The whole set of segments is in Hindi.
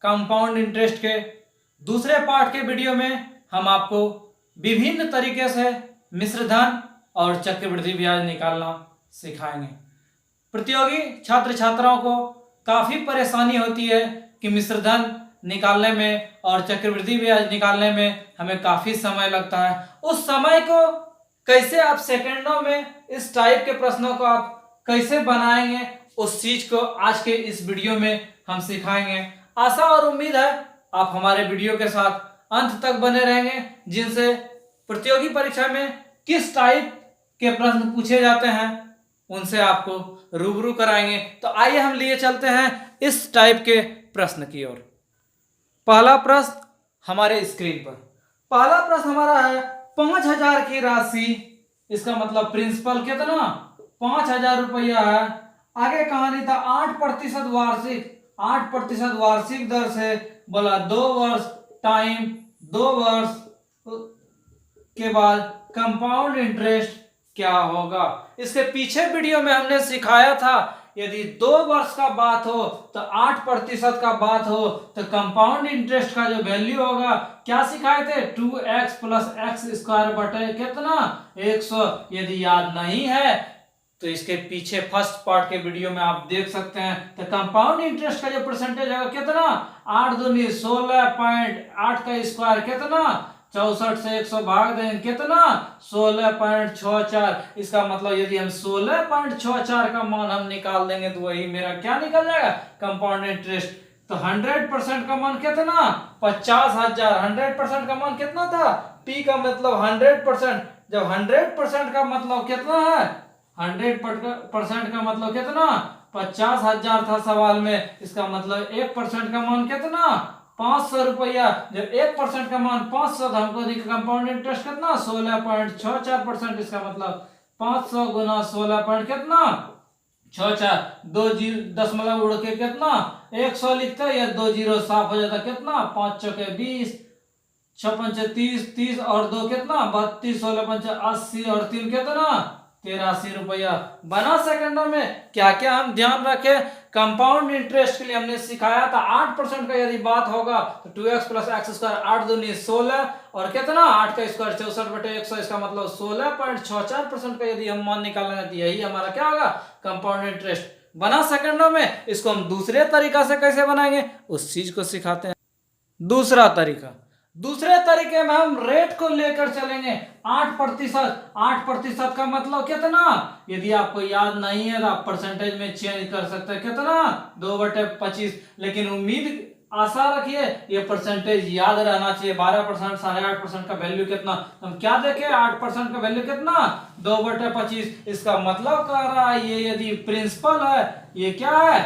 कंपाउंड इंटरेस्ट के दूसरे पार्ट के वीडियो में हम आपको विभिन्न तरीके से मिश्र धन और चक्रवृद्धि ब्याज निकालना सिखाएंगे। प्रतियोगी छात्र छात्राओं को काफ़ी परेशानी होती है कि मिश्र धन निकालने में और चक्रवृद्धि ब्याज निकालने में हमें काफ़ी समय लगता है। उस समय को कैसे आप सेकंडों में इस टाइप के प्रश्नों को आप कैसे बनाएंगे, उस चीज को आज के इस वीडियो में हम सिखाएंगे। आशा और उम्मीद है आप हमारे वीडियो के साथ अंत तक बने रहेंगे, जिनसे प्रतियोगी परीक्षा में किस टाइप के प्रश्न पूछे जाते हैं उनसे आपको रूबरू कराएंगे। तो आइए हम लिए चलते हैं इस टाइप के प्रश्न की ओर। पहला प्रश्न हमारे स्क्रीन पर, पहला प्रश्न हमारा है 5,000 की राशि, इसका मतलब प्रिंसिपल कितना 5,000 रुपया है। आगे कहानी था 8% वार्षिक, 8% वार्षिक दर से बोला 2 वर्ष टाइम, 2 वर्ष के बाद कंपाउंड इंटरेस्ट क्या होगा। इसके पीछे वीडियो में हमने सिखाया था यदि 2 वर्ष का बात हो तो 8% का बात हो तो कंपाउंड इंटरेस्ट का जो वैल्यू होगा क्या सिखाए थे 2x + x² बटे कितना 100। यदि याद नहीं है तो इसके पीछे फर्स्ट पार्ट के वीडियो में आप देख सकते हैं। तो कंपाउंड इंटरेस्ट का जो परसेंटेज होगा कितना 8 दूनी 16.8 का स्क्वायर कितना 64 से 100 भाग देंगे कितना 16.64। इसका मतलब यदि हम 16.64 का मान हम निकाल देंगे तो वही मेरा क्या निकल जाएगा कंपाउंड इंटरेस्ट। तो 100% का मान कितना 50,000। 100% का मान कितना था P का मतलब 100%। जब 100% का मतलब कितना है 100% का मतलब कितना 50,000 था सवाल में। इसका मतलब 1% का मान कितना 500 रुपया। जब 1% का मान 500 था हमको कंपाउंड इंटरेस्ट कितना 16.64%। इसका मतलब 500 गुना 16 पॉइंट कितना 64, 2 दशमलव उड़ के कितना 100 लिखते हैं, या 2 जीरो साफ हो जाता कितना 5 चौके 20, 6 पंचे 30, 30 और 2 कितना 32, 16 पंचे 80 और 3 कितना 83 रुपया। बना सेकंडों में क्या क्या हम ध्यान रखें। कंपाउंड इंटरेस्ट के लिए हमने सिखाया था 8% का यदि बात होगा तो 2x + x², 8 दूनी 16 और कितना 8 का स्क्वायर 64 बटे 100। इसका मतलब 16.64% का यदि हम मान निकालेंगे तो यही हमारा क्या होगा कंपाउंड इंटरेस्ट। बना सेकंडों में। इसको हम दूसरे तरीका से कैसे बनाएंगे उस चीज को सिखाते हैं। दूसरा तरीका, दूसरे तरीके में हम रेट को लेकर चलेंगे 8%। 8% का मतलब कितना यदि आपको याद नहीं है तो आप परसेंटेज में चेंज कर सकते हैं कितना 2/25। लेकिन उम्मीद आशा रखिए ये परसेंटेज याद रहना चाहिए। 12%, 8.5% का वैल्यू कितना, हम क्या देखें 8% का वैल्यू कितना 2/25। इसका मतलब कह रहा है ये यदि प्रिंसिपल है ये क्या है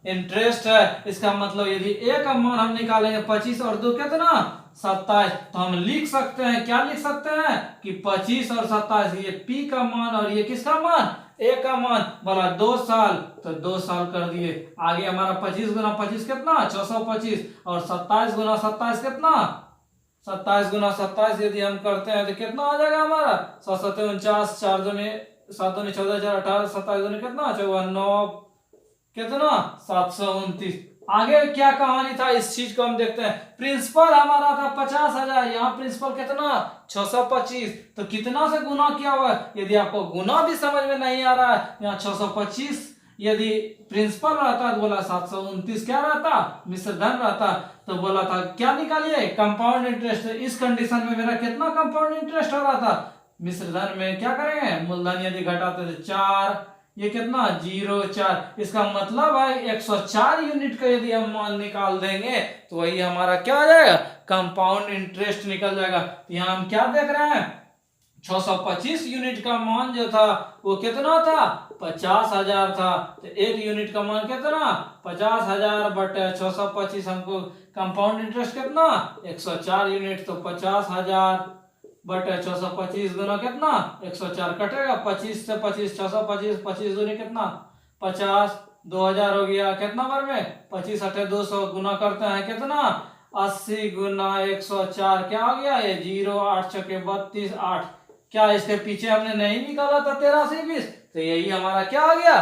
इंटरेस्ट है। इसका मतलब यदि ए का मान हम निकालेंगे 25 और 2 कितना 27, तो हम लिख सकते हैं क्या लिख सकते हैं कि 25 और 27 ये P का मान और ये किसका मान A का मान बोला 2 साल, तो 2 साल कर दिए। आगे हमारा 25 गुना 25 कितना 625 और 27 गुना 27 कितना 27 गुना 27 यदि हम करते हैं तो कितना आ जाएगा हमारा 749, 4 दूनी 7 दूनी 14, 4 18, 27 दूनी कितना 54, कितना 729। आगे क्या कहानी था इस चीज को हम देखते हैं। प्रिंसिपल हमारा था 50,000, यहाँ प्रिंसिपल कितना 625, तो कितना से गुना किया हुआ है। यदि आपको गुना भी समझ में नहीं आ रहा है यहाँ 625 यदि प्रिंसिपल रहता तो बोला 729 क्या रहता मिश्र धन रहता, तो बोला था क्या निकालिए कंपाउंड इंटरेस्ट। इस कंडीशन में मेरा कितना कंपाउंड इंटरेस्ट हो रहा था मिश्र धन में क्या करेंगे मूलधन यदि घटाते थे 4, ये कितना 0.4। इसका मतलब है 104 यूनिट का यदि हम मान निकाल देंगे तो वही हमारा क्या आ जाएगा कंपाउंड इंटरेस्ट निकल जाएगा। तो यहाँ हम क्या देख रहे हैं 625 यूनिट का मान जो था वो कितना था 50,000 था। तो 1 यूनिट का मान कितना 50,000 बटे 625, हमको कंपाउंड इंटरेस्ट कितना 104 यूनिट, तो 50,000 बटे 625 गुना कितना 104 कटेगा 25 से 25 625, 25 दूनी कितना 50, 2000 हो गया कितना बार में 25 अठे 200 गुना करते हैं कितना 80 गुना 104 क्या हो गया ये 0, 8 छके 32, 8। क्या इसके पीछे हमने नहीं निकाला था 13 से 20, तो यही हमारा क्या हो गया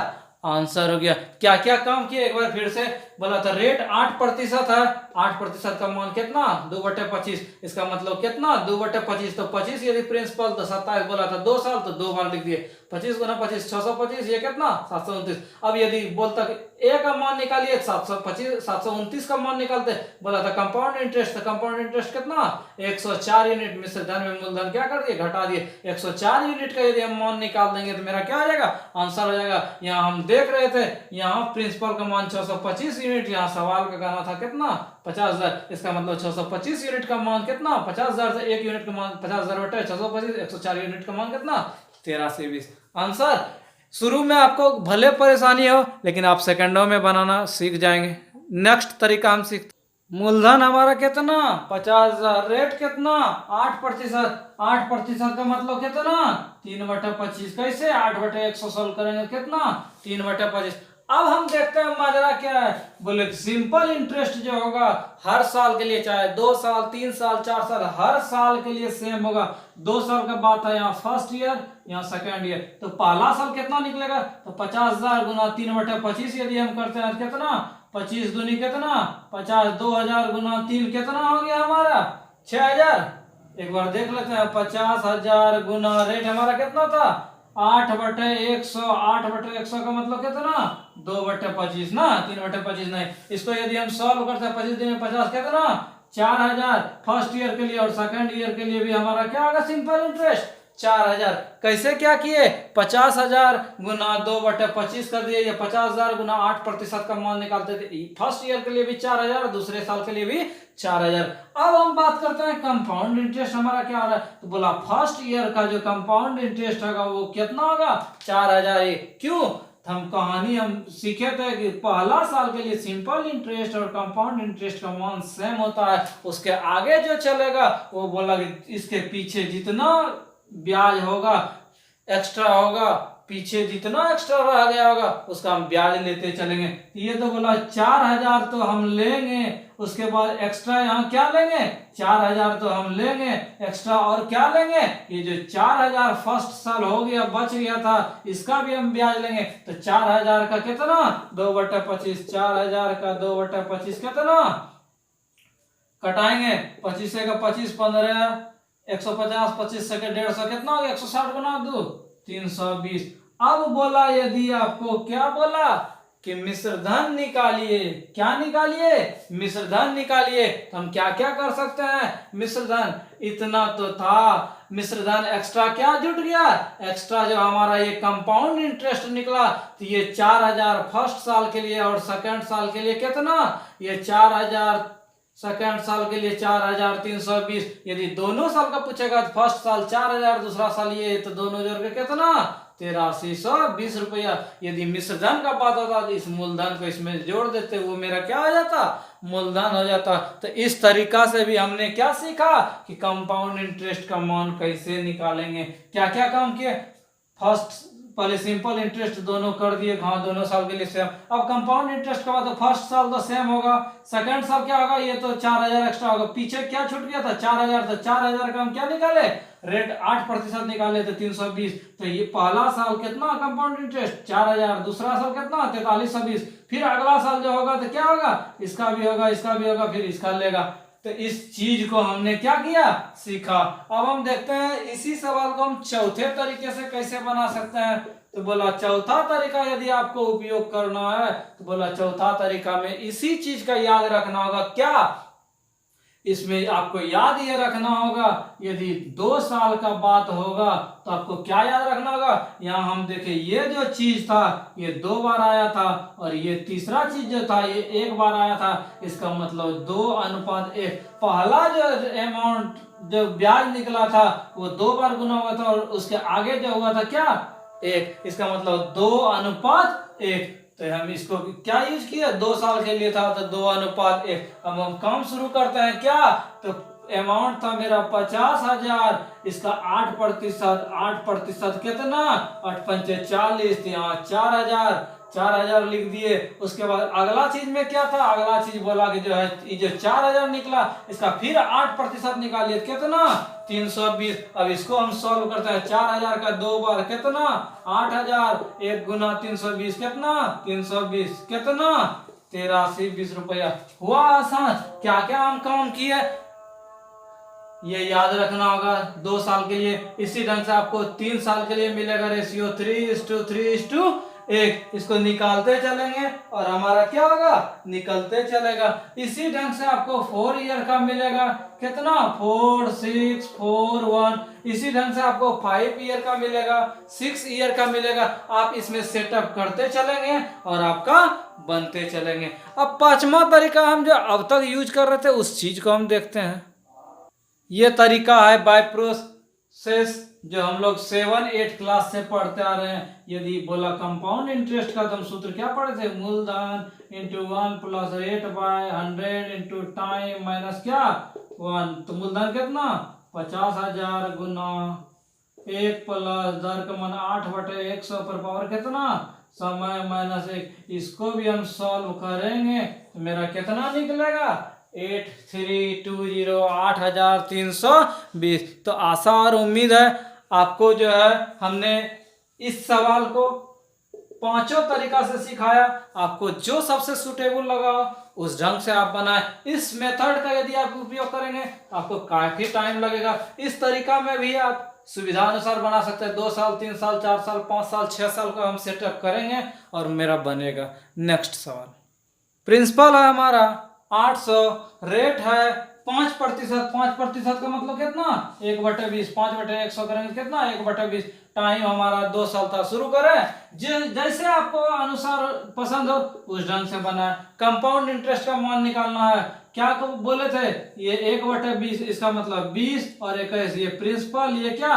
आंसर हो गया। क्या क्या काम किए एक बार फिर से बोला था। रेट 8% है, 8% का मान कितना 2/25, इसका मतलब कितना 2/25, तो 25 यदि प्रिंसिपल तो 27 बोला था 2 साल, तो 2 बार लिख दिए। 25 गुना 25 625, ये कितना 729। अब यदि बोलता ए का मान निकालिए 729 का मान निकालते, बोला था कंपाउंड इंटरेस्ट, तो कंपाउंड इंटरेस्ट कितना 104 यूनिट। मिश्र धन में मूलधन क्या कर दिए घटा दिए, 104 यूनिट का यदि हम मान निकाल देंगे तो मेरा क्या आ जाएगा आंसर हो जाएगा। यहाँ हम देख रहे थे, यहाँ प्रिंसिपल का मान 625 यूनिट, यहाँ सवाल का कहना था कितना 50,000, इसका मतलब 625 यूनिट का मान कितना 50,000 से 1 यूनिट का मान 50,000 बटे 625, 104 यूनिट का मान कितना 13 से 20 आंसर। शुरू में आपको भले परेशानी हो, लेकिन आप सेकंडों में बनाना सीख जाएंगे। नेक्स्ट तरीका हम सीखते, मूलधन हमारा कितना 50,000, रेट कितना 8%, 8% का मतलब कितना 3/25, कैसे 8/100 सोल्व करेंगे कितना 3/25। अब हम देखते हैं माजरा क्या है, बोले सिंपल इंटरेस्ट जो होगा हर साल के लिए, चाहे 2 साल 3 साल 4 साल, हर साल के लिए सेम होगा। 2 साल का बात है, यहाँ फर्स्ट ईयर यहाँ सेकेंड ईयर, तो पहला साल कितना निकलेगा, तो 50,000 गुना 3/25 यदि हम करते हैं कितना 25 दूनी कितना 50, 2,000 गुना 3 कितना हो गया हमारा 6,000। एक बार देख लेते हैं, 50,000 गुना रेट हमारा कितना था 8/100, 8/100 का मतलब कितना 2/25 ना, 3/25 नहीं। इसको यदि हम सॉल्व करते हैं 25 दिन में 50 कितना 4,000 फर्स्ट ईयर के लिए, और सेकंड ईयर के लिए भी हमारा क्या होगा सिंपल इंटरेस्ट 4,000। कैसे क्या किए 50,000 गुना 2/25 कर दिए, या 50,000 गुना 8% का मान निकालते थे। फर्स्ट ईयर के लिए भी 4,000, दूसरे साल के लिए भी 4,000। अब हम बात करते हैं कंपाउंड इंटरेस्ट हमारा क्या हो रहा है, तो बोला फर्स्ट ईयर का जो कंपाउंड इंटरेस्ट होगा वो कितना होगा 4,000। क्यों, हम कहानी हम सीखे थे कि पहला साल के लिए सिंपल इंटरेस्ट और कंपाउंड इंटरेस्ट का मान सेम होता है, उसके आगे जो चलेगा वो बोला कि इसके पीछे जितना ब्याज होगा एक्स्ट्रा होगा, पीछे जितना एक्स्ट्रा रह गया होगा उसका हम ब्याज लेते चलेंगे। ये तो बोला 4,000 तो हम लेंगे, उसके बाद एक्स्ट्रा यहाँ क्या लेंगे 4,000 तो हम लेंगे एक्स्ट्रा, और क्या लेंगे ये जो 4,000 फर्स्ट साल हो गया बच गया था इसका भी हम ब्याज लेंगे। तो 4,000 का कितना 2/25, 4,000 का 2/25 कितना कटाएंगे 25 का 25 15 150, 25 से 150 कितना हो गया 160 गुना 2 320। अब बोला यदि आपको क्या बोला कि मिश्र धन निकालिए, क्या निकालिए मिश्र धन निकालिए, तो हम क्या क्या कर सकते हैं। मिश्र धन इतना तो था, मिश्र धन एक्स्ट्रा क्या जुट गया, एक्स्ट्रा जो हमारा ये कंपाउंड इंटरेस्ट निकला, तो ये 4,000 फर्स्ट साल के लिए और सेकंड साल के लिए कितना ये 4,000 सेकंड साल के लिए 4,320। यदि दोनों साल का पूछेगा तो फर्स्ट साल 4,000, दूसरा साल ये, तो दोनों जोड़ के कितना 8,320 रुपया। यदि मिश्र धन का बात होता तो इस मूलधन को इसमें जोड़ देते, वो मेरा क्या हो जाता मूलधन हो जाता। तो इस तरीका से भी हमने क्या सीखा कि कंपाउंड इंटरेस्ट का मान कैसे निकालेंगे, क्या क्या काम किए। फर्स्ट पहले सिंपल इंटरेस्ट दोनों कर दिए, हाँ दोनों साल के लिए सेम। अब कंपाउंड इंटरेस्ट का बाद तो फर्स्ट साल तो सेम होगा, सेकंड साल क्या होगा ये तो 4,000 एक्स्ट्रा होगा, पीछे क्या छूट गया था 4,000, तो 4,000 का हम क्या निकाले रेट 8% निकाले थे 320। तो ये पहला साल कितना कंपाउंड इंटरेस्ट 4,000, दूसरा साल कितना 4,320, फिर अगला साल जो होगा तो क्या होगा इसका भी होगा इसका भी होगा, फिर इसका लेगा। तो इस चीज को हमने क्या किया सीखा। अब हम देखते हैं इसी सवाल को हम चौथे तरीके से कैसे बना सकते हैं। तो बोला चौथा तरीका यदि आपको उपयोग करना है, तो बोला चौथा तरीका में इसी चीज का याद रखना होगा। क्या इसमें आपको याद ये रखना होगा, यदि 2 साल का बात होगा तो आपको क्या याद रखना होगा। यहाँ हम देखें ये जो चीज था ये 2 बार आया था, और ये तीसरा चीज जो था ये 1 बार आया था, इसका मतलब 2:1। पहला जो अमाउंट जो ब्याज निकला था वो 2 बार गुना हुआ था, और उसके आगे जो हुआ था क्या 1, इसका मतलब 2:1। तो हम इसको क्या यूज किया 2 साल के लिए था तो 2:1। अब हम काम शुरू करते हैं क्या, तो अमाउंट था मेरा 50,000, इसका 8%, 8% कितना 8×5 = 40, यहाँ 4,000, 4000 लिख दिए। उसके बाद अगला चीज में क्या था, अगला चीज बोला कि जो है ये जो 4000 निकला इसका फिर 8% निकालिए, कितना 320। अब इसको हम सॉल्व करते हैं, 4000 का 2 बार कितना 8000, 1 गुना 320 कितना 320 कितना 8320 रुपया। हुआ आसान। क्या क्या हम काम किए ये याद रखना होगा 2 साल के लिए। इसी ढंग से आपको 3 साल के लिए मिलेगा रेशियो 3:3:1। इसको निकालते चलेंगे और हमारा क्या होगा निकलते चलेगा। इसी ढंग से आपको 4 ईयर का मिलेगा, कितना 4 6 4 1। इसी ढंग से आपको 5 ईयर का मिलेगा, 6 ईयर का मिलेगा। आप इसमें सेटअप करते चलेंगे और आपका बनते चलेंगे। अब 5वां तरीका हम जो अब तक यूज कर रहे थे उस चीज को हम देखते हैं। ये तरीका है बाय प्रोसेस जो हम लोग 7-8 क्लास से पढ़ते आ रहे हैं। यदि बोला कंपाउंड इंटरेस्ट का तो हम सूत्र क्या पढ़े थे, मूलधन into 1 plus 8/100 into time minus क्या 1। तो मूलधन कितना 50,000 गुना 1 प्लस दर का मान 8/100 पर पावर कितना समय माइनस 1। इसको भी हम सॉल्व करेंगे तो मेरा कितना निकलेगा 8320 8320। तो आशा और उम्मीद है आपको जो है हमने इस सवाल को 5 तरीका से सिखाया। आपको जो सबसे सुटेबल लगा उस ढंग से आप बनाए। इस मेथड का यदि आप उपयोग करेंगे आपको काफी टाइम लगेगा। इस तरीका में भी आप सुविधा अनुसार बना सकते हैं। 2 साल 3 साल 4 साल 5 साल 6 साल का हम सेटअप करेंगे और मेरा बनेगा। नेक्स्ट सवाल, प्रिंसिपल है हमारा 800, रेट है 5%। 5% का मतलब कितना 1/20, 5/100 करेंगे कितना 1/20। टाइम हमारा 2 साल था। शुरू करें जैसे आपको अनुसार पसंद हो उस ढंग से बनाए। कंपाउंड इंटरेस्ट का मान निकालना है। क्या बोले थे ये 1/20, इसका मतलब 20 और 21। ये प्रिंसिपल ये क्या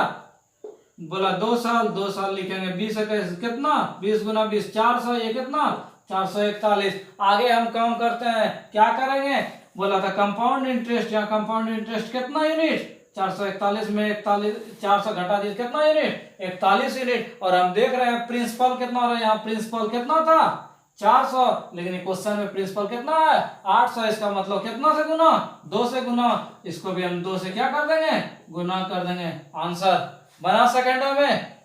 बोला 2 साल, 2 साल लिखेंगे 20 21 कितना 20 गुना 20 400। ये कितना 441। आगे हम काम करते हैं, क्या करेंगे बोला था कंपाउंड इंटरेस्ट। यहाँ कंपाउंड इंटरेस्ट कितना यूनिट 441 में 41 400 घटा दीजिए कितना यूनिट 41 यूनिट। और हम देख रहे हैं प्रिंसिपल कितना हो रहा है। यहाँ प्रिंसिपल कितना था 400, लेकिन क्वेश्चन में प्रिंसिपल कितना है 800। इसका मतलब कितना से गुना 2 से गुना। इसको भी हम 2 से क्या कर देंगे गुना कर देंगे। आंसर बना सेकेंडों में,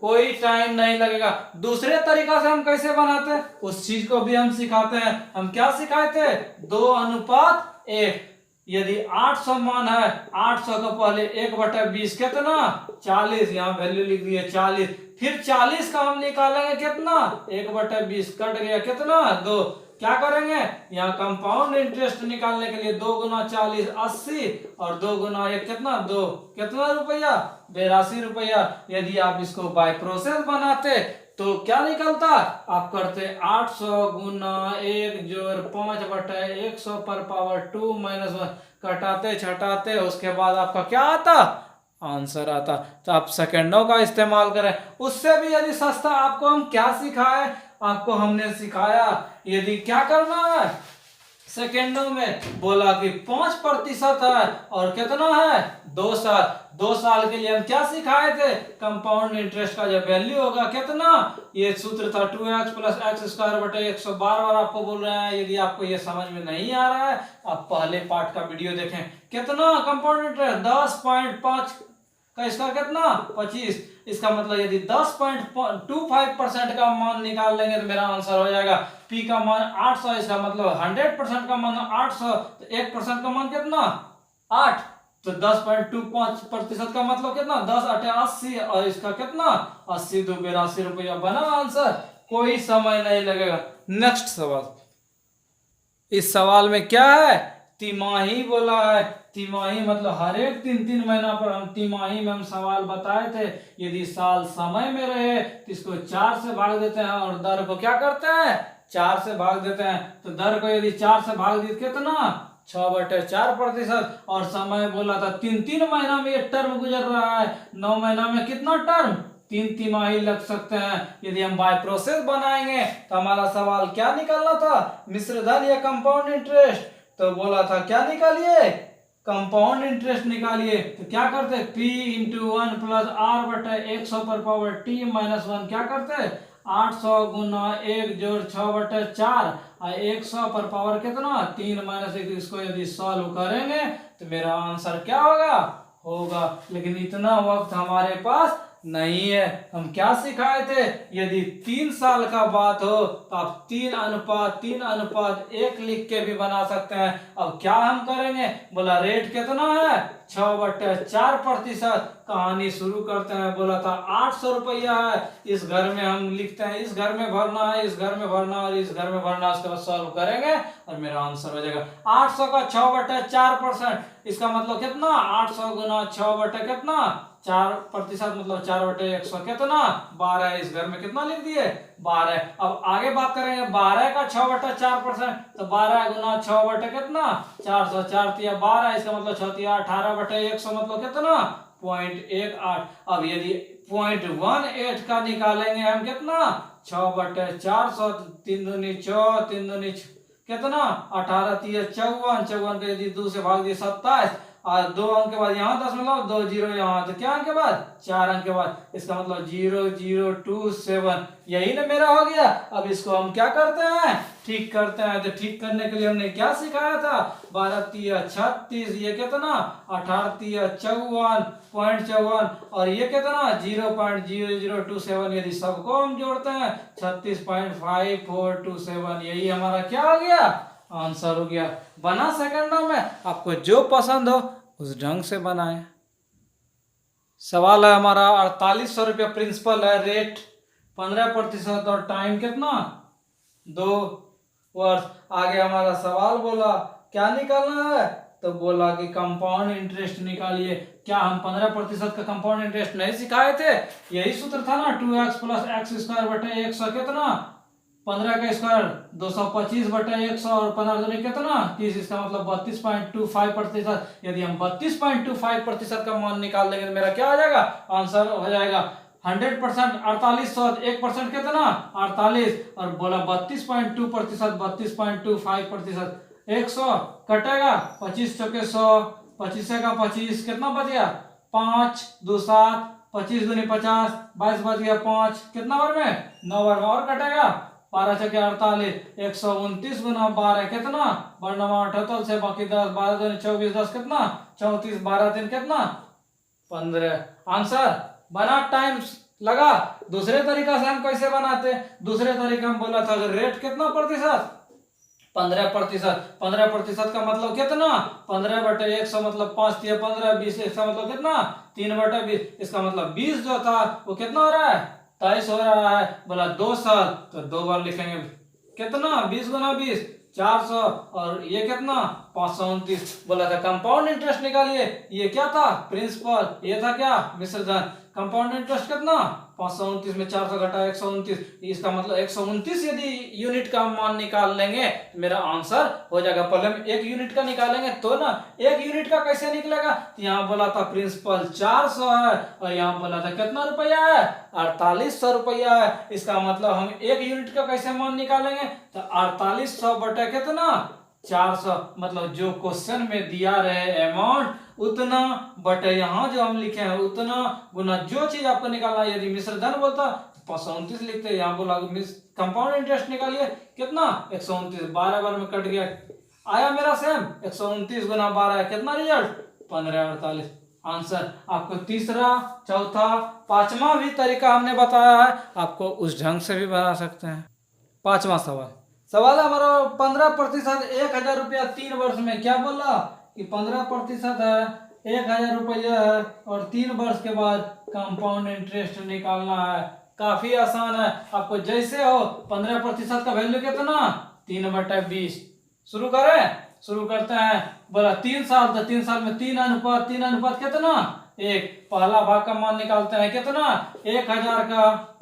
कोई टाइम नहीं लगेगा। दूसरे तरीका से हम कैसे बनाते हैं उस चीज को भी हम सिखाते हैं। हम क्या सिखाए थे 2:1। यदि 800 मान है 800 का पहले 1/20 कितना 40। यहाँ वैल्यू लिख दिए 40। फिर 40 का हम निकालेंगे कितना 1/20 कट गया कितना 2। क्या करेंगे यहाँ कंपाउंड इंटरेस्ट निकालने के लिए 2 गुना 40 80 और 2 गुना 1 कितना 2 कितना रुपया 82 रुपया। यदि आप इसको बाय प्रोसेस बनाते तो क्या निकलता आप करते 800 गुना 1 जोड़ 5/100 पर पावर 2 माइनस 1 कटाते छटाते उसके बाद आपका क्या आता आंसर आता। तो आप सेकेंडों का इस्तेमाल करें। उससे भी यदि सस्ता आपको हम क्या सिखाए, आपको हमने सिखाया यदि क्या करना है सेकेंडों में बोला कि 5% है और कितना है 2 साल। 2 साल के लिए हम क्या सिखाए थे कंपाउंड इंटरेस्ट का जो वैल्यू होगा कितना ये सूत्र था 2x + x² बार बार आपको बोल रहे हैं। यदि आपको ये समझ में नहीं आ रहा है आप पहले पार्ट का वीडियो देखें। कितना कंपाउंड इंटरेस्ट 10.5 का स्क्वायर कितना 25। इसका मतलब यदि 10.25% का मान निकाल लेंगे तो मेरा आंसर हो जाएगा P का मान 800। इसका मतलब 100% का मान 800 तो 1% का मान कितना 8। तो 10.25% का मतलब कितना 10 × 80 और इसका कितना 80 2 82 रुपया बना आंसर। कोई समय नहीं लगेगा। नेक्स्ट सवाल, इस सवाल में क्या है तिमाही बोला है। तिमाही मतलब हर एक 3-3 महीना पर हम तिमाही में हम सवाल बताए थे। यदि साल समय में रहे तो इसको 4 से भाग देते हैं और दर को क्या करते हैं 4 से भाग देते हैं। तो दर को यदि 4 से भाग दिए कितना 6/4%। और समय बोला था 3-3 महीना में ये टर्म गुजर रहा है। 9 महीना में कितना टर्म 3 तिमाही लग सकते हैं। यदि हम बाय प्रोसेस बनाएंगे तो हमारा सवाल क्या निकलना था मिश्र धन या कंपाउंड इंटरेस्ट। तो बोला था क्या निकालिए कंपाउंड इंटरेस्ट निकालिए। तो क्या करते P × 1 + R/100 पर पावर T - 1 क्या करते 800 गुना 1 जोड़ 6/4 और 100 पर पावर कितना 3 माइनस 1, इसको यदि सॉल्व करेंगे तो मेरा आंसर क्या होगा। लेकिन इतना वक्त हमारे पास नहीं है। हम क्या सिखाए थे, यदि 3 साल का बात हो तो आप 3:1 लिख के भी बना सकते हैं। अब क्या हम करेंगे, बोला रेट कितना है 6/4%। कहानी शुरू करते हैं। बोला था 800 रुपया है, इस घर में हम लिखते हैं इस घर में भरना है, इस घर में भरना और इस घर में भरना। उसके बाद सॉल्व करेंगे और मेरा आंसर हो जाएगा 800 का 6/4%। इसका मतलब कितना 800 गुना 6 बटे कितना 4%, मतलब 4/100 कितना 12। इस घर में कितना लिख दिए 12। अब आगे बात करेंगे 12 का 6/4%, तो 12 गुना 6 बटे कितना 400, 4×3 = 12। इसका मतलब 6×3 = 18/100, मतलब कितना 0.18। अब यदि 0.18 का निकालेंगे हम कितना 6/400, 3 दूनी 6, 3 दूनी कितना 18, 3 54, 54 को यदि 2 से भाग दिए 27 और 2 अंक के बाद यहाँ 10 2 जीरो यहाँ, तो क्या अंक के बाद 4 अंक के बाद। इसका मतलब 0027, यही ना मेरा हो गया। अब इसको हम क्या करते हैं, ठीक करते हैं। तो ठीक करने के लिए हमने क्या सिखाया था 12×3 = 36, ये कितना 18×3 = 54.54 और ये कितना 0.0027। यदि सबको हम जोड़ते हैं 36.5427, यही हमारा क्या हो गया आंसर हो गया। बना सेकंडों में, आपको जो पसंद हो उस ढंग से बनाएं। सवाल है हमारा 4800 रुपया प्रिंसिपल है, रेट 15% और टाइम कितना 2 वर्ष। आगे हमारा सवाल बोला क्या निकालना है, तो बोला कि कंपाउंड इंटरेस्ट निकालिए। क्या हम 15% का कंपाउंड इंटरेस्ट नहीं सिखाए थे, यही सूत्र था ना 2x + x² / 100 कितना 15 का स्क्वायर 225/100 और 15 दूनी कितना 30। इसका मतलब 32.25%। यदि हम 32.25% का मान निकाल देंगे तो मेरा क्या हो जाएगा आंसर हो जाएगा 100%। 4800 1% कितना 48 और बोला 32.2%, 32.25%। 100 कटेगा 25 चौके 100, 25 का 25 कितना बच गया 5 2 7, 25 दूनी 50, 22 बच गया 5, कितना बार में 9 बार में और कटेगा 12 चौके 48, 129 गुना 12 कितना 78 से बाकी 10, 12 दूनी 24, 10 कितना 34, 12 3 कितना 15। आंसर बना, टाइम लगा। दूसरे तरीका से हम कैसे बनाते, दूसरे तरीका हम बोला था रेट कितना प्रतिशत 15%। 15% का मतलब कितना 15/100, मतलब 5×3 = 15, 20 इसका मतलब कितना 3/20। इसका मतलब 20 जो था वो कितना हो रहा है 23 हो रहा है। बोला 2 साल, तो 2 बार लिखेंगे कितना 20 गुना 20 400 और ये कितना 529। बोला था कंपाउंड इंटरेस्ट निकालिए, ये क्या था प्रिंसिपल, ये था क्या मिश्र धन। कंपाउंड इंटरेस्ट कितना 529 में 400 घटा 129, इसका मतलब 129 यदि यूनिट का मान निकाल लेंगे तो मेरा आंसर हो जाएगा। पहले हम 1 यूनिट का निकालेंगे तो ना 1 यूनिट का कैसे निकलेगा, तो यहाँ बोला था प्रिंसिपल 400 है और यहाँ बोला था कितना रुपया है 4800 रुपया है। इसका मतलब हम 1 यूनिट का कैसे मान निकालेंगे, तो 4800 बटे कितना 400, मतलब जो क्वेश्चन में दिया रहे अमाउंट उतना बटे यहाँ जो हम लिखे हैं उतना गुना जो चीज आपको निकालना है। यदि मिश्र धन बोलता 529 लिखते, यहाँ बोला कंपाउंड इंटरेस्ट निकालिए कितना 129, 12 बार में कट गया आया मेरा सेम 129 गुना 12 कितना रिजल्ट 1548। आंसर आपको तीसरा चौथा पांचवा भी तरीका हमने बताया है, आपको उस ढंग से भी बना सकते हैं। पांचवा सवाल है हमारा 15% 1000 रुपया 3 वर्ष में। क्या बोला कि 15% है 1000 रुपया है और 3 वर्ष के बाद कंपाउंड इंटरेस्ट निकालना है। काफी आसान है, आपको जैसे हो 15% का वैल्यू कितना 3/20। शुरू करते हैं। बोला 3 साल, तो 3 साल में 3 अनुपात कितना 1। पहला भाग का मान निकालते हैं कितना 1000 का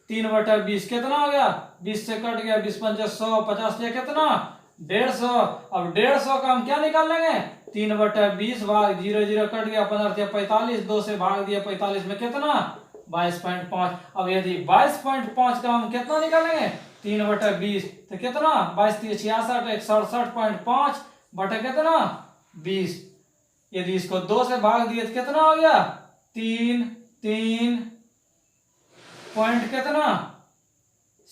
3/20 कितना हो गया 20 से कट गया 20 पंचे 100, 50 से कितना 150। अब 150 का हम क्या निकाल लेंगे 3/20 भाग 0 0 कट गया 15 45, 2 से भाग दिया 45 में कितना 22.5। अब यदि 22.5 का हम कितना निकालेंगे 3/20 तो कितना 22 3 66 167.5 बटे कितना 20। यदि इसको 2 से भाग दिए तो कितना हो गया 3 3 पॉइंट कितना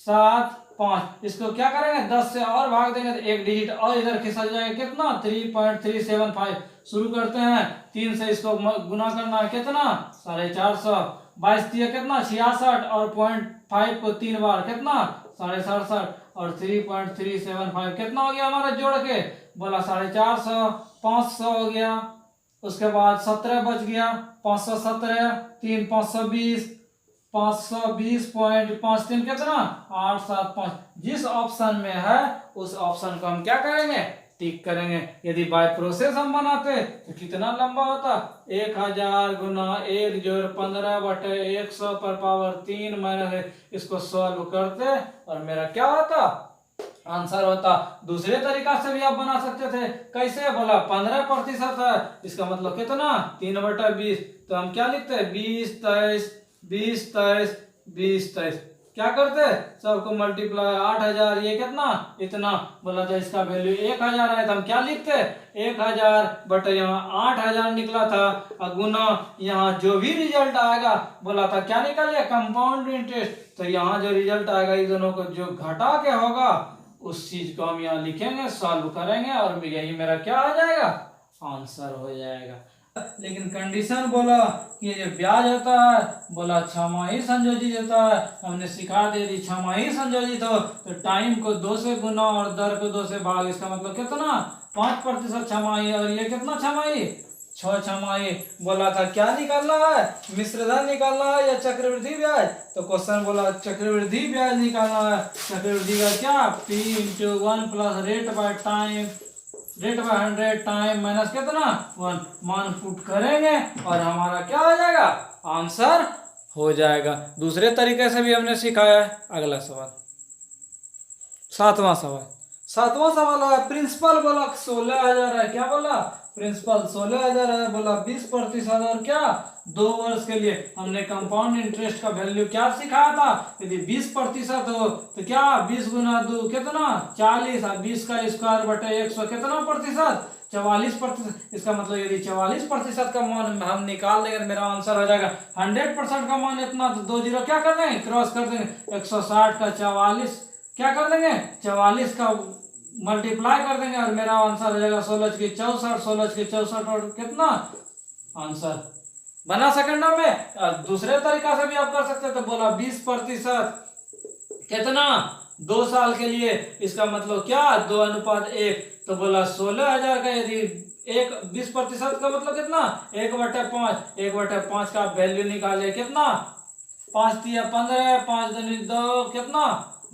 7.5। इसको क्या करेंगे 10 से और भाग देंगे तो एक डिजिट और इधर खिसक जाएगा कितना 3.375। शुरू करते हैं 3 से इसको गुना करना है कितना 450। 22 दिया कितना 66 और 0.5 को 3 बार कितना 67.5 और 3.375 कितना हो गया हमारा जोड़ के बोला 450। 500 हो गया, उसके बाद 17 बच गया 517 3 520 520.53 कितना 875। जिस ऑप्शन में है उस ऑप्शन को हम क्या करेंगे टिक करेंगे। यदि बाय प्रोसेस हम बनाते तो कितना लंबा होता 1000 गुना 1 जोड़ 15/100 पर पावर 3 माइनस। इसको सॉल्व करते और मेरा क्या होता आंसर होता। दूसरे तरीका से भी आप बना सकते थे। कैसे बोला 15% है, इसका मतलब कितना 3/20। तो हम क्या लिखते हैं 20 23 20 23 20 23। क्या करते सबको मल्टीप्लाई 8000 ये कितना इतना बोला था। इसका वैल्यू 1000 है तो हम क्या लिखते 1000 बटे यहाँ 8000 निकला था और गुना यहाँ जो भी रिजल्ट आएगा बोला था क्या निकल कंपाउंड इंटरेस्ट। तो यहाँ जो रिजल्ट आएगा इन दोनों को जो घटा के होगा उस चीज को हम यहाँ लिखेंगे सॉल्व करेंगे और यही मेरा क्या आ जाएगा आंसर हो जाएगा। लेकिन कंडीशन बोला कि ये ब्याज होता है बोला छमाही संयोजित होता है। हमने सिखा दिया यदि छमाही संयोजित हो तो टाइम को 2 से गुना और दर को 2 से भाग। इसका मतलब कितना 5% छमाही और ये कितना छमाही 6 छमाही। बोला था क्या निकालना है मिश्रधन निकालना है या चक्रवृद्धि ब्याज। तो क्वेश्चन बोला चक्रवृद्धि ब्याज निकालना है। चक्रवृद्धि का क्या P × 1 plus rate by time rate by 100 time minus कितना 1 मान पुट करेंगे और हमारा क्या हो जाएगा आंसर हो जाएगा। दूसरे तरीके से भी हमने सिखाया है। अगला सवाल 7वां सवाल है प्रिंसिपल बोला 16000 है। क्या बोला प्रिंसिपल 16000 है बोला 20% और क्या 2 वर्ष के लिए। हमने कंपाउंड इंटरेस्ट का वैल्यू क्या सिखाया था यदि 20% हो तो क्या 20 गुना 2 कितना 40 और 20 का स्क्वायर बटे 100 कितना प्रतिशत 44%। इसका मतलब यदि 44% का मान हम निकाल लेंगे तो मेरा आंसर हो जाएगा 100% का मान इतना। तो 2 जीरो क्या कर देंगे क्रॉस कर देंगे 160 का 44 क्या कर देंगे 44 का मल्टीप्लाई कर देंगे और मेरा आंसर हो जाएगा 16 की 64 16 की 64 और कितना आंसर बना सेकंड में। दूसरे तरीका से भी आप कर सकते हैं। तो बोला 20% कितना 2 साल के लिए। इसका मतलब क्या 2:1। तो बोला 16000 का यदि 20% का मतलब कितना 1/5 1/5 का वैल्यू निकाले कितना 5 दिया 15 5 दूनी 2 कितना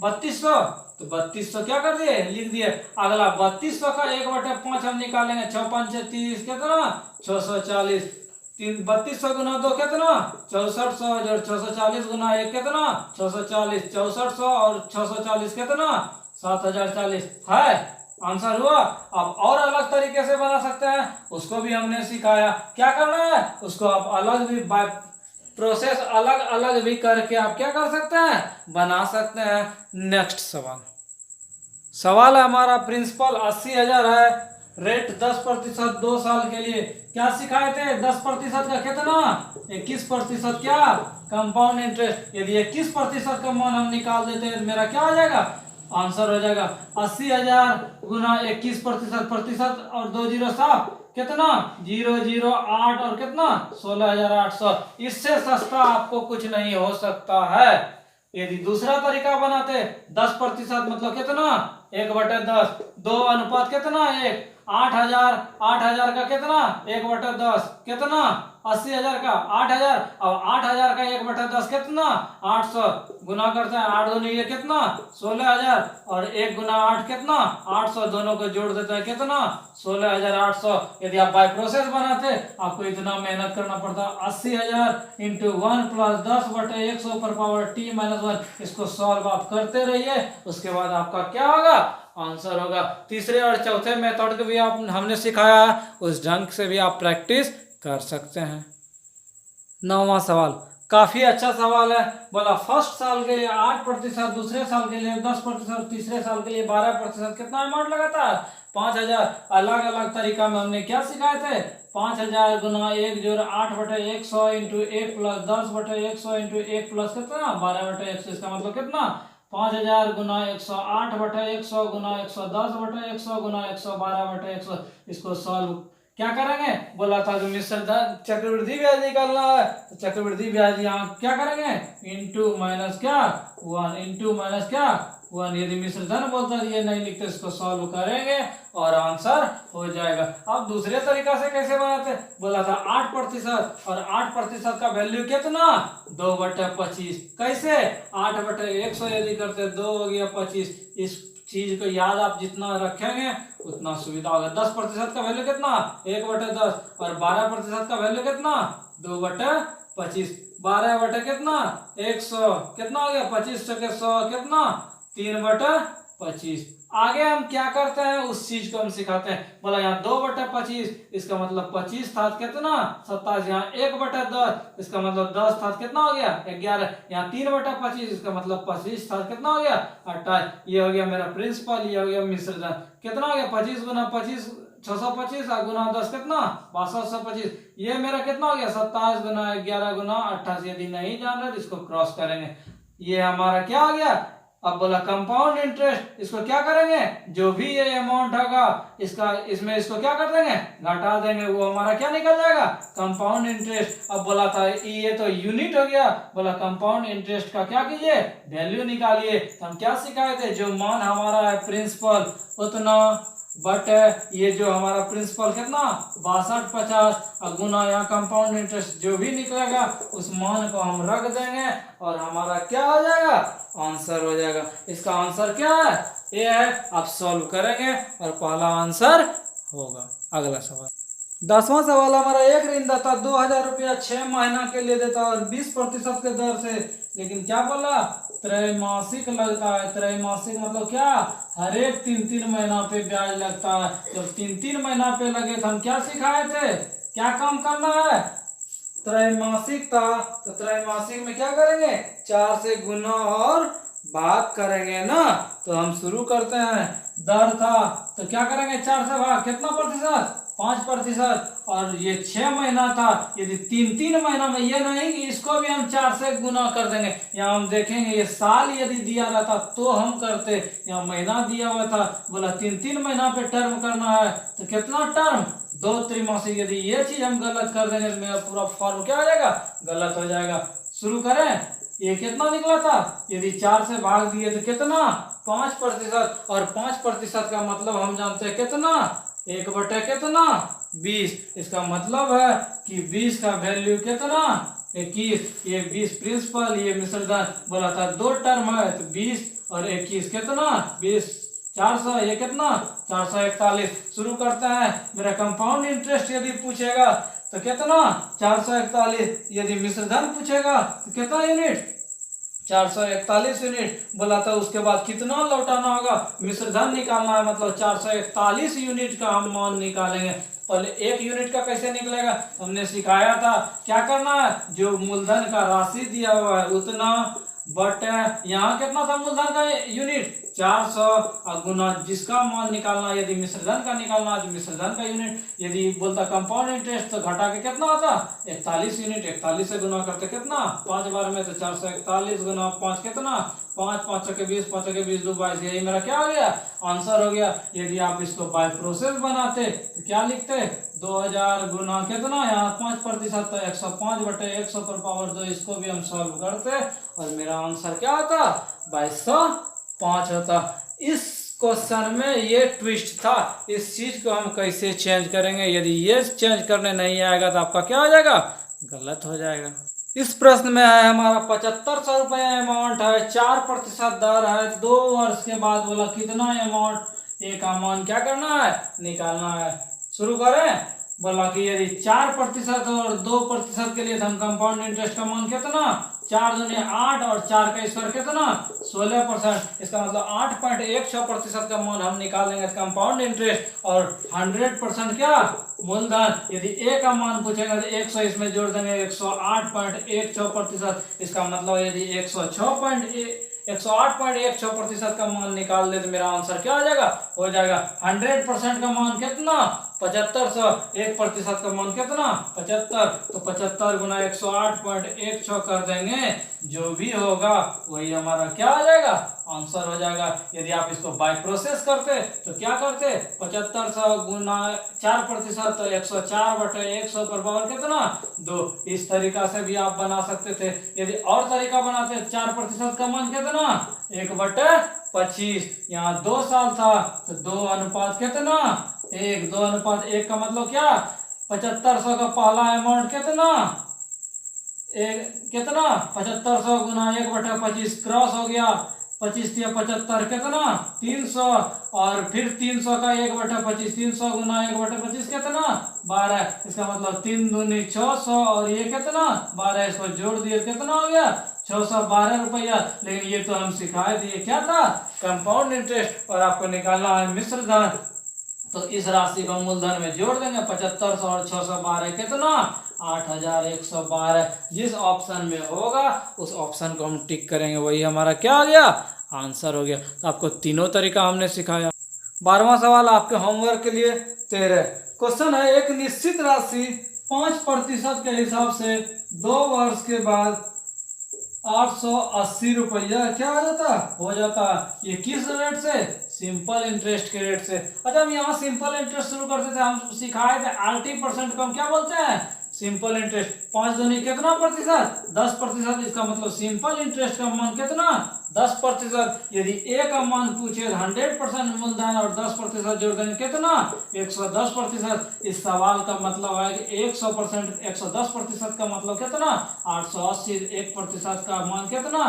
3200। तो 3200 क्या कर दिए लिख दिए। अगला 3200 का 1/5 हम निकालेंगे 6 5 30 कितना 640। 3200 गुना 2 कितना 6400 और 640 गुना 1 कितना 640 6400 और 640 कितना 7040 है आंसर हुआ। अब और अलग तरीके से बना सकते हैं उसको भी हमने सिखाया। क्या करना है उसको आप अलग भी प्रोसेस अलग अलग भी करके आप क्या कर सकते हैं बना सकते हैं। नेक्स्ट सवाल है हमारा प्रिंसिपल 80,000 है रेट 10% 2 साल के लिए। क्या सिखाए थे 10% का कितना 21% क्या कंपाउंड इंटरेस्ट। यदि 21% का मान हम निकाल देते हैं तो मेरा क्या हो जाएगा आंसर हो जाएगा 80,000 गुना 21% और 2 जीरो साफ कितना 008 और कितना 16,800। इससे सस्ता आपको कुछ नहीं हो सकता है। यदि दूसरा तरीका बनाते 10% मतलब कितना 1/10 2 कितना 1 8,000 का कितना 1/10 कितना 80,000 का 8,000। अब 8,000 का 1/10 कितना 800 गुना करते हैं 8 दूनी ये कितना 16,000 और 1 गुना 8 कितना 800 दोनों को जोड़ देते हैं कितना 16,800। यदि आप बाय प्रोसेस बनाते आपको इतना मेहनत करना पड़ता 80,000 × 1 + 10/100 पर पावर t - 1। इसको सॉल्व आप करते रहिए उसके बाद आपका क्या होगा आंसर होगा। तीसरे और चौथे मेथड को भी आप हमने सिखाया उस ढंग से भी आप प्रैक्टिस कर सकते हैं। 9वां सवाल काफी अच्छा सवाल है। बोला फर्स्ट साल के लिए 8%, दूसरे साल के लिए 10%, तीसरे साल के लिए 12%। कितना अमाउंट लगाता है 5,000। अलग अलग तरीका में हमने क्या सिखाए थे 5,000 गुना 1 जोड़ 8/100 × 1 + 10/100 × 1 प्लस कितना 12/100। इसका मतलब कितना 5000 गुना 108 बटे 100 गुना 110 बटे 100 गुना 112 बटे 100। इसको सॉल्व क्या करेंगे, बोला था जो मिश्र चक्रवृद्धि ब्याज निकालना है, तो चक्रवृद्धि ब्याज यहाँ क्या करेंगे, इंटू माइनस क्या 1, इंटू माइनस क्या 1। यदि मिश्र धन बोलता है ये नहीं लिखते, इसको सॉल्व करेंगे और आंसर हो जाएगा। अब दूसरे तरीका से कैसे बनाते, बोला था 8% और 8% का वैल्यू कितना 2/25। कैसे 8/100 यदि करते 2 हो गया 25। इस चीज को याद आप जितना रखेंगे उतना सुविधा होगा। 10% का वैल्यू कितना 1/10 और 12% का वैल्यू कितना 2/25। 12 बटे कितना 100 कितना हो गया 25 के 100 कितना 3/25। आगे हम क्या करते हैं उस चीज को हम सिखाते हैं। बोला यहाँ 2/25 इसका मतलब 25 था कितना 27। यहाँ 1/10 इसका मतलब 10 था कितना हो गया 11। यहाँ 3/25 इसका मतलब 25 था कितना हो गया 28। ये हो गया मेरा प्रिंसिपल, ये हो गया मिश्र धन। कितना हो गया 25 गुना 25 625 गुना 10 कितना 6225। ये मेरा कितना हो गया 27 गुना 11 गुना 28। यदि नहीं जान रहे तो इसको क्रॉस करेंगे। ये हमारा क्या हो गया। अब बोला कंपाउंड इंटरेस्ट, इसको क्या करेंगे, जो भी ये अमाउंट होगा इसका इसमें इसको क्या कर देंगे घटा देंगे, वो हमारा क्या निकल जाएगा कंपाउंड इंटरेस्ट। अब बोला था ये तो यूनिट हो गया, बोला कंपाउंड इंटरेस्ट का क्या कीजिए वैल्यू निकालिए। तो हम क्या सिखाए थे, जो मान हमारा है प्रिंसिपल उतना बट ये जो हमारा प्रिंसिपल कितना 6250 गुना यहाँ कंपाउंड इंटरेस्ट जो भी निकलेगा उस मान को हम रख देंगे और हमारा क्या हो जाएगा आंसर हो जाएगा। इसका आंसर क्या है ये है। आप सॉल्व करेंगे और पहला आंसर होगा। अगला सवाल 10वां सवाल हमारा एक ऋणदाता 2000 रुपया 6 महीना के लिए देता है और 20% के दर से, लेकिन क्या बोला त्रैमासिक लगता है। त्रैमासिक मतलब क्या, हर एक 3-3 महीना पे ब्याज लगता है। जब 3-3 महीना पे लगे तो हम क्या सिखाए थे, क्या काम करना है, त्रैमासिक था तो त्रैमासिक में क्या करेंगे 4 से गुना और भाग करेंगे ना। तो हम शुरू करते हैं। दर था तो क्या करेंगे 4 से भाग कितना प्रतिशत 5%। और ये 6 महीना था, यदि 3-3 महीना में ये नहीं कि इसको भी हम 4 से गुना कर देंगे। यहाँ हम देखेंगे ये साल यदि दिया रहता तो हम करते, यहाँ महीना दिया हुआ था, बोला 3-3 महीना पे टर्म करना है तो कितना टर्म 2 त्रैमासिक। यदि ये चीज हम गलत कर देंगे तो मेरा पूरा फॉर्म क्या हो जाएगा गलत हो जाएगा। शुरू करें। ये कितना निकला था, यदि 4 से भाग दिए तो कितना 5%। और 5% का मतलब हम जानते हैं कितना 1/20 कितना 20। इसका मतलब है कि 20 का वैल्यू कितना 21। ये 20 प्रिंसिपल, ये मिश्र धन। बोला था 2 टर्म है तो 20 और 21 कितना 20 400। ये कितना 441। शुरू करते हैं। मेरा कंपाउंड इंटरेस्ट यदि पूछेगा तो कितना 441। यदि मिश्र धन पूछेगा तो कितना यूनिट 441 यूनिट। बोला था उसके बाद कितना लौटाना होगा, मिश्र धन निकालना है, मतलब 441 यूनिट का हम मान निकालेंगे। पहले 1 यूनिट का कैसे निकलेगा हमने सिखाया था। क्या करना है, जो मूलधन का राशि दिया हुआ है उतना बट यहाँ कितना था मूलधन का यूनिट 400 और गुना जिसका मान निकालना, यदि मिश्र धन का निकालना है तो मिश्र धन का यूनिट। यदि बोलता कंपाउंड इंटरेस्ट तो घटा के कितना होता 41 यूनिट। 41 से गुना करते कितना 5 बार में तो 441 गुना 5 कितना 5 5 के 20 5 के 20 2 22। यही मेरा क्या हो गया आंसर हो गया। यदि आप इसको बाय प्रोसेस बनाते तो क्या लिखते 2000 गुना कितना यहाँ 5% तो 105/100 पर पावर 2। इसको भी हम सॉल्व करते और मेरा आंसर क्या होता 2205 होता। इस क्वेश्चन में ये ट्विस्ट था। इस चीज को हम कैसे चेंज करेंगे, यदि ये चेंज करने नहीं आएगा तो आपका क्या हो जाएगा गलत हो जाएगा। इस प्रश्न में है हमारा 7500 रुपया अमाउंट है, 4% दर है, 2 वर्ष के बाद बोला कितना अमाउंट ए का मान क्या करना है निकालना है। शुरू करें। बोला कि यदि 4% और 2% के लिए हम कंपाउंड इंटरेस्ट का मान कितना 4 दूनी 8 और 4 का स्क्वायर कितना 16%। इसका मतलब 8.16% का मान हम निकालेंगे कंपाउंड इंटरेस्ट और 100% क्या मूलधन। यदि ए का मान पूछेगा तो 100 इसमें जोड़ देंगे 108.16%। इसका मतलब यदि 108.16% का मान निकाल दे तो मेरा आंसर क्या हो जाएगा हो जाएगा 100% का मान कितना 7500। 1% का मान कितना 75। तो 75 गुना 108.16 कर देंगे, जो भी होगा वही हमारा क्या आ जाएगा आंसर हो जाएगा। यदि आप इसको बाय प्रोसेस करते तो क्या करते, 7500 गुना 4% तो 104/100 पर पावर कितना 2। इस तरीका से भी आप बना सकते थे। यदि और तरीका बनाते 4% का मान कितना 1/25। यहाँ 2 साल था तो 2 अनुपात कितना 1, 2 अनुपात 1 का मतलब क्या, 7500 का पहला अमाउंट कितना कितना 7500 गुना 1/25 क्रॉस हो गया, 25 या 75 कितना 300, और फिर 300 का 1/25, 300 गुना 1/25 कितना 12। इसका मतलब 3 दूनी 600 और ये कितना 12, इसको जोड़ दिए कितना हो गया 612 रुपया। लेकिन ये तो हम सिखाए थे, क्या था कंपाउंड इंटरेस्ट, और आपको निकालना है मिश्र धन। तो इस राशि को मूलधन में जोड़ देंगे, 7500 और 612 कितना 8112। जिस ऑप्शन में होगा उस ऑप्शन को हम टिक करेंगे, वही हमारा क्या हो गया आंसर हो गया। तो आपको तीनों तरीका हमने सिखाया। 12वां सवाल आपके होमवर्क के लिए 13 क्वेश्चन है, एक निश्चित राशि 5% के हिसाब से 2 वर्ष के बाद 880 रुपया क्या हो जाता ये किस रेट से, सिंपल इंटरेस्ट के रेट से। अच्छा, हम यहाँ सिंपल इंटरेस्ट शुरू करते थे, हम सिखाए थे RT% को हम क्या बोलते हैं सिंपल इंटरेस्ट। 5 दूनी कितना प्रतिशत 10%, इसका मतलब सिंपल इंटरेस्ट का मान कितना 10%। यदि ए का मान पूछे 100% मूलधन और 10% जोड़ देंगे कितना 110%। इस सवाल का मतलब है कि 100% 110% का मतलब कितना 880, 1% का मान कितना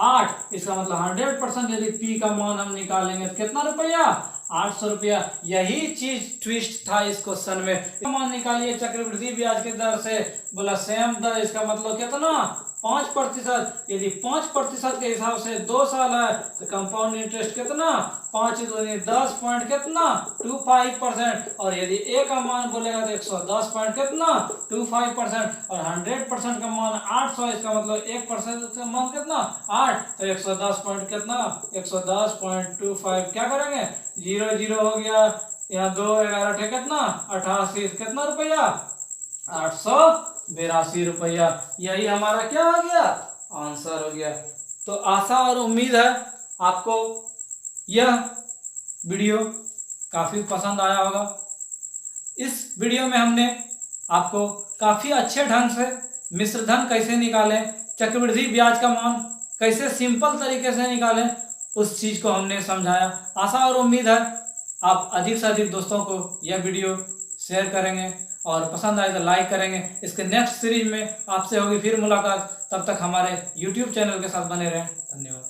8। इसका मतलब 100%। यदि पी का मान हम निकालेंगे तो कितना रुपया 800 रुपया। यही चीज ट्विस्ट था इस क्वेश्चन में। मान निकालिए चक्रवृद्धि ब्याज के दर से, बोला सेम दर, इसका मतलब कितना 5%। यदि 5% के हिसाब से 2 साल है तो कंपाउंड इंटरेस्ट कितना 5 दूनी 10 पॉइंट कितना 25%। और यदि ए का मान बोलेगा तो 110 पॉइंट कितना 25%, और 100% का मान 800, इसका मतलब 1% का मान कितना 8, तो 110 पॉइंट कितना 110.25 क्या करेंगे 0 0 हो गया, यहाँ 2 11 कितना 88, कितना रुपया 882 रुपया। यही हमारा क्या हो गया आंसर हो गया। तो आशा और उम्मीद है आपको यह वीडियो काफी पसंद आया होगा। इस वीडियो में हमने आपको काफी अच्छे ढंग से मिश्र धन कैसे निकालें, चक्रवृद्धि ब्याज का मान कैसे सिंपल तरीके से निकालें, उस चीज को हमने समझाया। आशा और उम्मीद है आप अधिक से अधिक दोस्तों को यह वीडियो शेयर करेंगे और पसंद आए तो लाइक करेंगे। इसके नेक्स्ट सीरीज में आपसे होगी फिर मुलाकात। तब तक हमारे YouTube चैनल के साथ बने रहें। धन्यवाद।